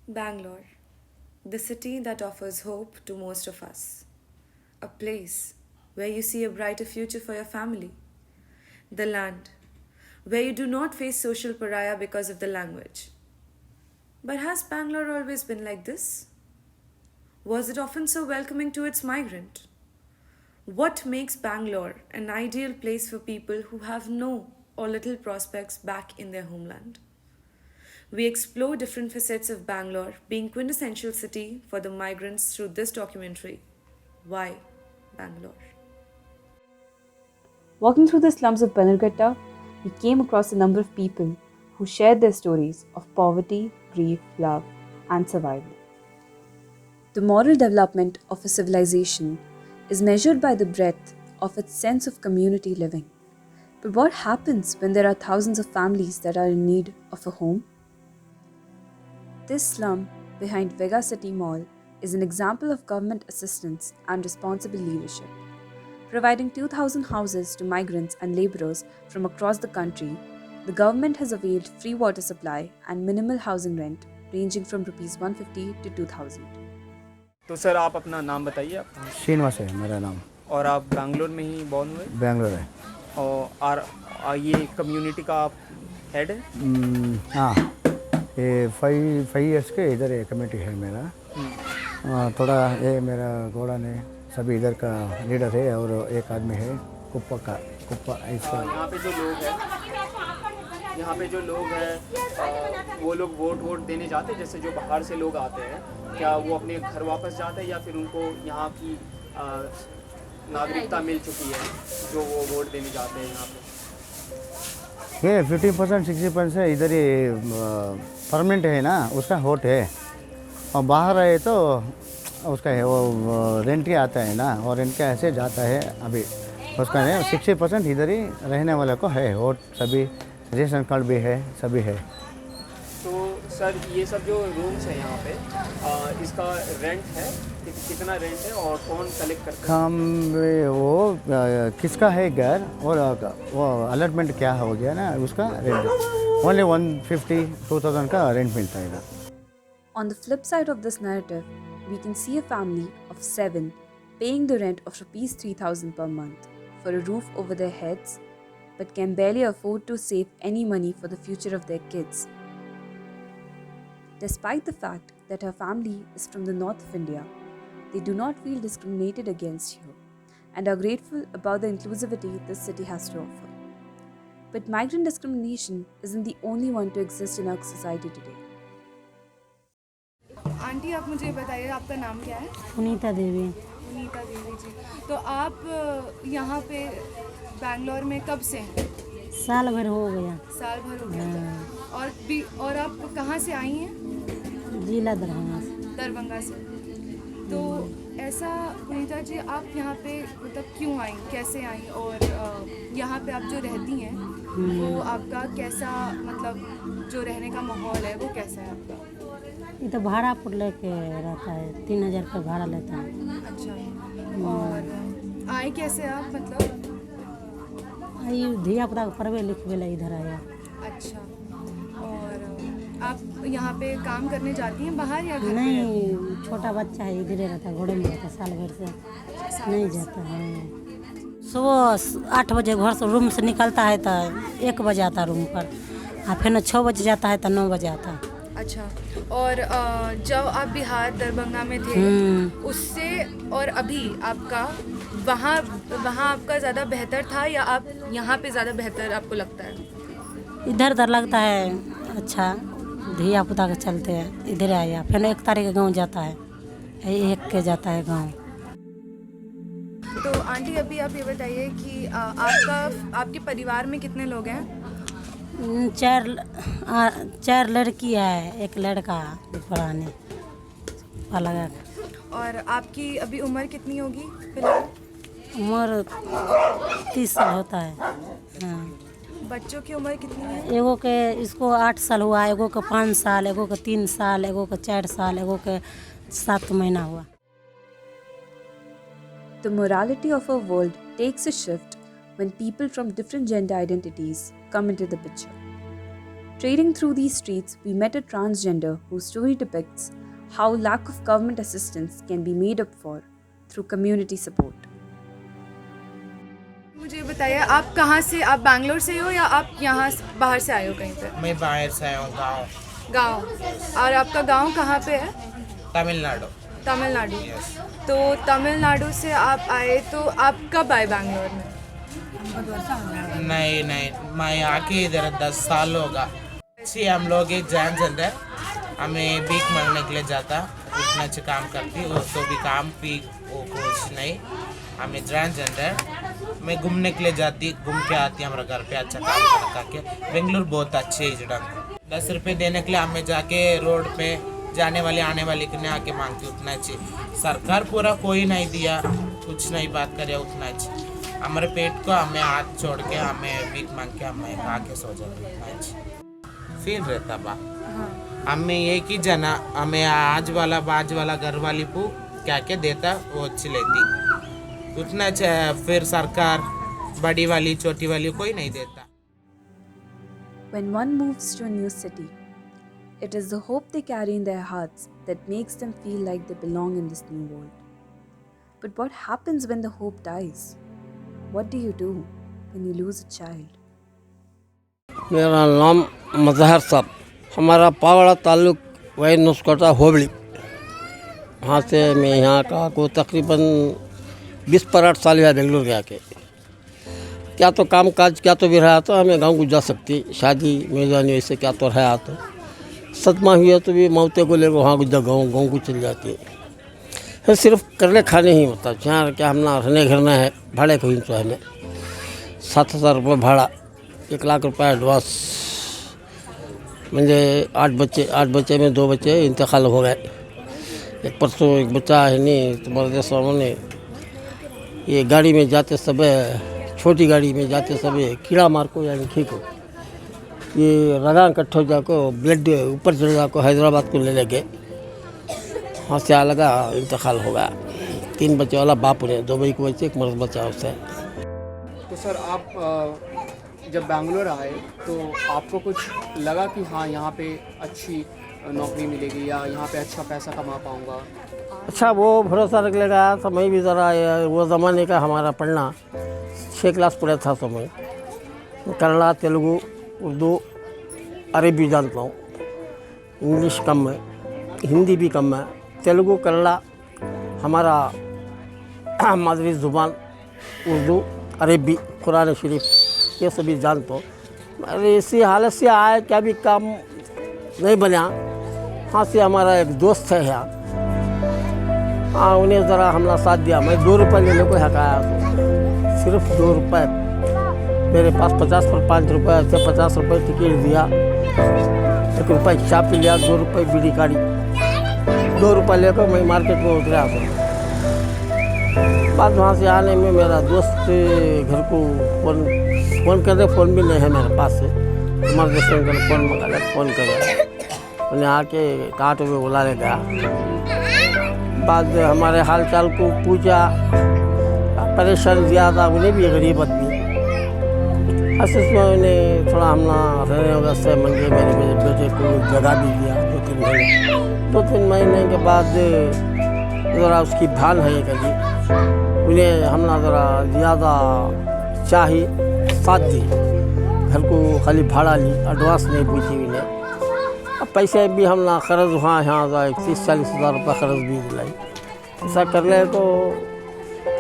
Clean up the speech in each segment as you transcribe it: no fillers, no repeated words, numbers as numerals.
Bangalore, the city that offers hope to most of us. A place where you see a brighter future for your family. The land where you do not face social pariah because of the language. But has Bangalore always been like this? Was it often so welcoming to its migrant? What makes Bangalore an ideal place for people who have no or little prospects back in their homeland? We explore different facets of Bangalore being quintessential city for the migrants through this documentary. Why Bangalore? Walking through the slums of Bannerghatta, we came across a number of people who shared their stories of poverty, grief, love, and survival. The moral development of a civilization is measured by the breadth of its sense of community living. But what happens when there are thousands of families that are in need of a home? This slum behind Vega City Mall is an example of government assistance and responsible leadership. Providing 2,000 houses to migrants and laborers from across the country, the government has availed free water supply and minimal housing rent ranging from Rs 150 to 2,000. तो sir आप अपना नाम बताइए आप। श्रीनिवास है मेरा नाम। और आप बैंगलोर में ही बॉर्न हुए? बेंगलोर है। ये कम्युनिटी का आप हेड है? हाँ, ये 5 years के इधर एक कमेटी है मेरा। थोड़ा ये मेरा घोड़ा ने सभी इधर का लीडर है और एक आदमी है कुप्पा इसका। यहाँ पे जो लोग हैं वो लोग वोट देने जाते हैं, जैसे जो बाहर से लोग आते हैं, क्या वो अपने घर वापस जाते हैं या फिर उनको यहाँ की नागरिकता मिल चुकी है जो वो वोट देने जाते हैं यहाँ पे? ये 50% 60% इधर ही परमानेंट है ना, उसका वोट है। और बाहर आए तो उसका है वो रेंट के आता है ना, और रेंट के ऐसे जाता है अभी उसका है। 60% इधर ही रहने वाले को है वोट, सभी रेशन कार्ड भी है, सभी है। तो सर ये सब जो रूम्स हैं यहाँ पे इसका रेंट है कितना रेंट है और कौन कलेक्ट करता है? हम वो किसका है घर और वो अलॉटमेंट क्या हो गया ना, उसका रेंट ओनली 150-2,000 का रेंट मिलता है। On the flip side of this narrative, we can see a family of 7 paying the rent of Rs 3,000 per month for a roof over their heads, but can barely afford to save any money for the future of their kids. Despite the fact that her family is from the north of India, they do not feel discriminated against here and are grateful about the inclusivity this city has to offer. But migrant discrimination isn't the only one to exist in our society today. Aunty आप मुझे बताइए आपका नाम क्या है? सुनीता देवी। सुनीता देवी जी, तो आप यहाँ पे बैंगलोर में कब से हैं? साल भर हो गया। साल भर हो गया। और आप कहाँ से आई हैं? जिला दरभंगा से। दरभंगा से। तो ऐसा सुनीता जी आप यहाँ पे मतलब क्यों आई, कैसे आई, और यहाँ पे आप जो रहती हैं वो आपका कैसा, मतलब जो रहने का माहौल है वो कैसा है आपका? ये तो भाड़ा पर लेके रहता है, 3,000 रुपये भाड़ा लेता है। अच्छा, और आए कैसे आप, मतलब? आई धिया पुता को पढ़वे लिखवे ला इधर आया। अच्छा, और आप यहाँ पे काम करने जाती हैं बाहर या घर पे? नहीं, छोटा बच्चा है इधर रहता, घोड़े में रहता, साल भर से नहीं जाता है। सुबह 8 बजे घर से रूम से निकलता है तो 1 बजे आता रूम पर, और फिर 6 बजे जाता है तो 9 बजे आता। अच्छा, और जब आप बिहार दरभंगा में थे उससे और अभी आपका वहाँ आपका ज़्यादा बेहतर था या आप यहाँ पे ज़्यादा बेहतर आपको लगता है? इधर उधर लगता है अच्छा, धिया पुता के चलते हैं इधर आया, फिर 1 तारीख के गाँव जाता है, 1 के जाता है गाँव। तो आंटी अभी आप ये बताइए कि आपके परिवार में कितने लोग हैं? 4 लड़की है, 1 लड़का पुराने लगा। और आपकी अभी उम्र कितनी होगी फिलहाल? उम्र 30 साल होता है। हाँ। बच्चों की उम्र कितनी है? एगो के इसको 8 साल हुआ, एगो के 5 साल, एगो के 3 साल, एगो के 4 साल, एगो के 7 महीना हुआ। The morality of our world takes a shift when people from different gender identities come into the picture. Trading through these streets, we met a transgender whose story depicts how lack of government assistance can be made up for through community support. मुझे बताइए आप कहाँ से, आप बैंगलोर से हो या आप यहाँ बाहर से आए हो कहीं पे? मैं बाहर से आया हूँ गाँव गाँव। और आपका गाँव कहाँ पे है? तमिलनाडु। तमिलनाडु। तो तमिलनाडु से आप आए, तो आप कब आए बैंगलोर में? नहीं नहीं, मैं आके इधर 10 साल होगा। हम लोग एक ट्रांसजेंडर, हमें भीख मांगने के लिए जाता, उतना अच्छा काम करती, वो तो भी काम भी वो कुछ नहीं। हमें ट्रांसजेंडर मैं घूमने के लिए जाती, घूम के आती हमारे घर पे अच्छा काम करके। बेंगलुरु बहुत अच्छे है जगह। 10 रुपये देने के लिए हमें जाके रोड पे जाने वाले आने वाले के लिए आके मांगती, उतना चाहिए। सरकार पूरा कोई नहीं दिया, कुछ नहीं बात करे, उतना चाहिए। हमारे पेट को हमें हाथ छोड़ के हमें भीख मांग के हमें खा के सो जाते, उतना चाहिए। फिर रहता बा हमें एक ही जना, हमें आज वाला बाज वाला घर वाली को क्या क्या देता वो अच्छी लेती, उतना फिर सरकार बड़ी वाली छोटी वाली कोई नहीं देता। When one moves to a new city, it is the hope they carry in their hearts that makes them feel like they belong in this new world. But what happens when the hope dies? What do you do when you lose a child? मेरा नाम मजहर साहब, हमारा पावड़ा ताल्लुक वही नुस्कोटा होबड़ी। वहाँ से मैं यहाँ का को तकरीबन 20 पर 8 साल हुआ बेंगलुरु गया के। क्या तो काम काज क्या तो भी रहा तो हमें गांव को जा सकती, शादी मेज़बानी वैसे क्या तो रहा तो सदमा हुआ तो भी मौते को लेकर वहाँ को गाँव को चल जाती है। सिर्फ करने खाने ही होता जहाँ क्या हमना रहने घरना है, भाड़े को ही तो हमें 7,000 रुपये भाड़ा, 1 लाख रुपये एडवांस। मुझे 8 बच्चे में 2 बच्चे इंतकाल हो गए। एक परसों एक बच्चा है नहीं तो बड़े सामने ये गाड़ी में जाते समय, छोटी गाड़ी में जाते समय कीड़ा मार को यानी ठीक हो, ये रगा इकट्ठा हो जाको ब्लड ऊपर चढ़ जाको हैदराबाद को ले गए, वहाँ से आ लगा इंतकाल हो गया। 3 बच्चे वाला बाप ने, 2 भाई को बच्चे, एक मर्द बच्चा उससे। तो सर आप जब बैंगलोर आए तो आपको कुछ लगा कि हाँ यहाँ पे अच्छी नौकरी मिलेगी या यहाँ पे अच्छा पैसा कमा पाऊँगा? अच्छा वो भरोसा रख लेगा। समय भी ज़रा वो ज़माने का हमारा पढ़ना 6 क्लास पढ़ा था समय, कन्नड़ा तेलुगु उर्दू अरबी जानता हूँ, इंग्लिश कम है, हिंदी भी कम है। तेलुगु कन्नड़ा हमारा मादरी ज़ुबान, उर्दू अरबी कुरान शरीफ ये सभी जानता हूँ। अरे इसी हालत से आए क्या भी काम नहीं बना। हाँ से हमारा एक दोस्त है यहाँ, हाँ उन्हें ज़रा हमला साथ दिया। मैं 2 रुपये लेने को हकाया तो सिर्फ 2 रुपये, मेरे पास 50 पर 5 रुपये ऐसे 50 रुपये टिकट दिया, 1 रुपये चाय पी लिया, 2 रुपये बीड़ी काटी, 2 रुपये लेकर मैं मार्केट में उतरा। बाद वहाँ से आने में मेरा दोस्त घर को फ़ोन कर दे, फ़ोन भी नहीं है मेरे पास से, हमारे दोस्त ने फ़ोन मंगा लिया, फ़ोन कर उन्हें आके कांटो में बुला ले गया। बाद हमारे हाल चाल को पूछा, परेशान दिया था, उन्हें भी गरीब आदमी ऐसे में उन्हें थोड़ा हमला रहने वगैरह से मंगे। मेरे बेटे को जगह भी दिया 2-3 महीने। 2-3 महीने के बाद ज़रा उसकी भान है कभी, उन्हें हमने ज़रा ज़्यादा चाहिए साथ दी, घर को खाली भाड़ा ली, एडवांस नहीं पूछी उन्हें। अब पैसे भी हमने क़र्ज़ वहाँ यहाँ 30-40 हज़ार रुपये क़र्ज़ भी दिलाई। ऐसा कर ले तो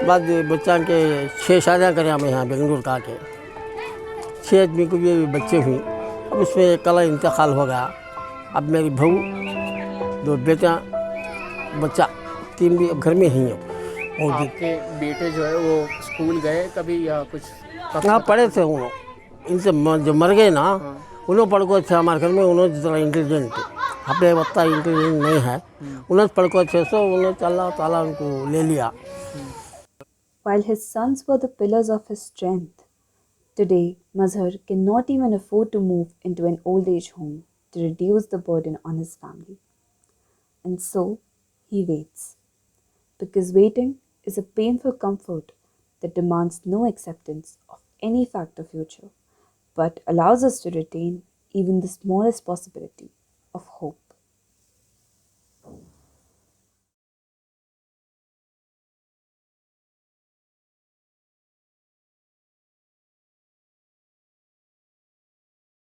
बाद बच्चा के 6 शादियाँ करें हमें यहाँ बेंगलुरु का के, 6 आदमी को भी बच्चे हुई। अब उसमें कल इंतकाल हो गया। अब मेरी बहू, 2 बेटा, बच्चा 3 भी अब घर में ही हैं। और आपके बेटे जो है वो स्कूल गए कभी या कुछ? हाँ पढ़े थे वो, इनसे जो मर गए ना उन्होंने पढ़ को अच्छे हमारे घर में, उन्होंने ज़रा इंटेलिजेंट अपने बता इंटेलिजेंट नहीं है, उन्होंने पढ़ को अच्छे से उन्होंने अल्लाह ताला उनको ले लिया। While his sons were the pillars of his strength, today Mazhar cannot even afford to move into an old age home to reduce the burden on his family. And so he waits, because waiting is a painful comfort that demands no acceptance of any fact or future, but allows us to retain even the smallest possibility of hope.